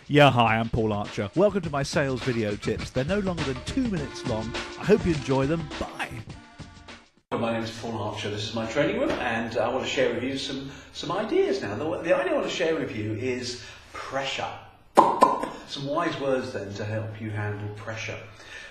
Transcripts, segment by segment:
Yeah, hi, I'm Paul Archer. Welcome to my sales video tips. They're no longer than 2 minutes long. I hope you enjoy them. Bye. My name is Paul Archer. This is my training room, and I want to share with you some ideas now. The idea I want to share with you is pressure. Some wise words then to help you handle pressure.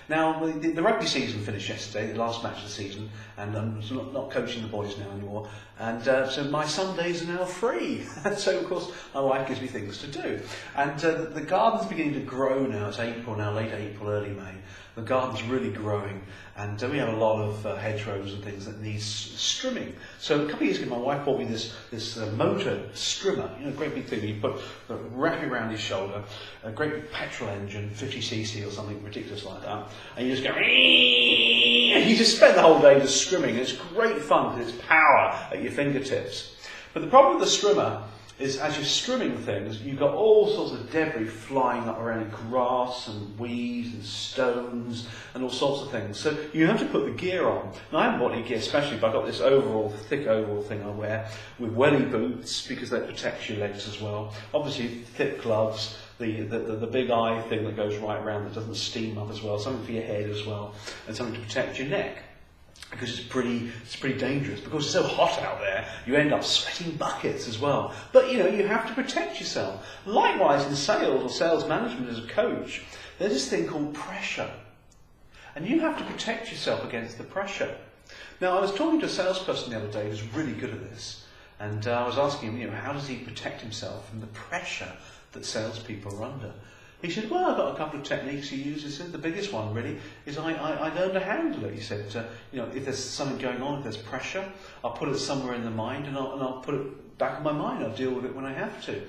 Now, the rugby season finished yesterday, the last match of the season, and I'm not coaching the boys now anymore. And so my Sundays are now free. So, of course, my wife gives me things to do. And the garden's beginning to grow now. It's April now, late April, early May. The garden's really growing, and we have a lot of hedgerows and things that need strimming. So a couple of years ago, my wife bought me this motor strimmer, a great big thing you wrap it around his shoulder, a great big petrol engine, 50cc or something ridiculous like that, and you just go, and you just spend the whole day just strimming. It's great fun because it's power at your fingertips. But the problem with the strimmer is as you're strimming things, you've got all sorts of debris flying up around grass and weeds and stones and all sorts of things. So you have to put the gear on. Now I haven't bought any gear especially, but I've got this thick overall thing I wear with welly boots because they protect your legs as well. Obviously thick gloves, the big eye thing that goes right around that doesn't steam up as well, something for your head as well, and something to protect your neck. Because it's pretty dangerous. Because it's so hot out there, you end up sweating buckets as well. But you have to protect yourself. Likewise, in sales or sales management as a coach, there's this thing called pressure, and you have to protect yourself against the pressure. Now, I was talking to a salesperson the other day who's really good at this, and I was asking him, how does he protect himself from the pressure that salespeople are under? He said, well, I've got a couple of techniques he uses. He said, the biggest one really is I learn to handle it. He said, if there's something going on, if there's pressure, I'll put it somewhere in the mind and I'll put it back in my mind. I'll deal with it when I have to.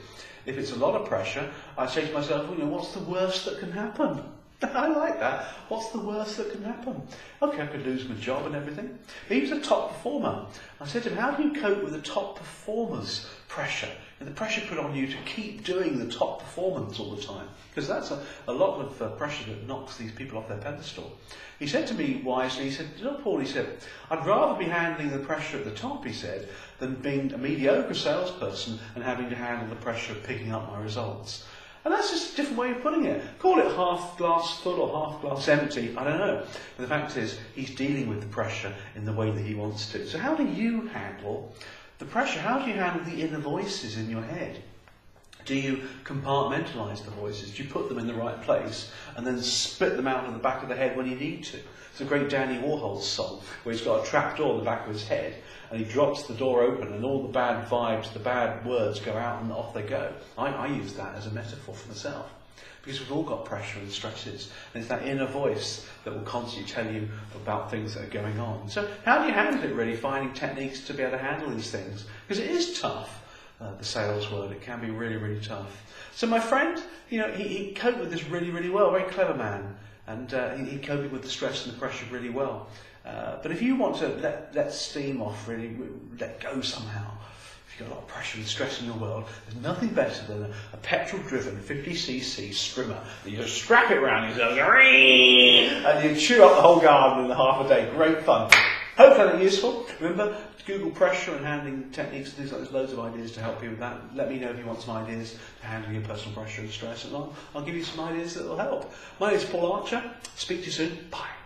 If it's a lot of pressure, I say to myself, what's the worst that can happen? I like that. What's the worst that can happen? Okay, I could lose my job and everything. He was a top performer. I said to him, how do you cope with the top performer's pressure? And the pressure put on you to keep doing the top performance all the time. Because that's a lot of pressure that knocks these people off their pedestal. He said to me wisely, he said, Paul, he said, I'd rather be handling the pressure at the top, he said, than being a mediocre salesperson and having to handle the pressure of picking up my results. And that's just a different way of putting it. Call it half glass full or half glass empty, I don't know. But the fact is, he's dealing with the pressure in the way that he wants to. So how do you handle the pressure? How do you handle the inner voices in your head? Do you compartmentalise the voices? Do you put them in the right place and then split them out of the back of the head when you need to? It's a great Danny Warhol song where he's got a trap door in the back of his head and he drops the door open and all the bad vibes, the bad words go out and off they go. I use that as a metaphor for myself. Because we've all got pressure and stresses, and it's that inner voice that will constantly tell you about things that are going on. So how do you handle it really, finding techniques to be able to handle these things? Because it is tough, the sales world, it can be really, really tough. So my friend, he coped with this really, really well, very clever man, and he coped with the stress and the pressure really well. But if you want to let steam off, really let go somehow, if you've got a lot of pressure and stress in your world, there's nothing better than a petrol-driven 50cc strimmer that you just strap it around yourself and you chew up the whole garden in half a day. Great fun. Hope you found it useful. Remember, Google pressure and handling techniques and things like that. There's loads of ideas to help you with that. Let me know if you want some ideas to handle your personal pressure and stress, and I'll give you some ideas that will help. My name is Paul Archer. Speak to you soon. Bye.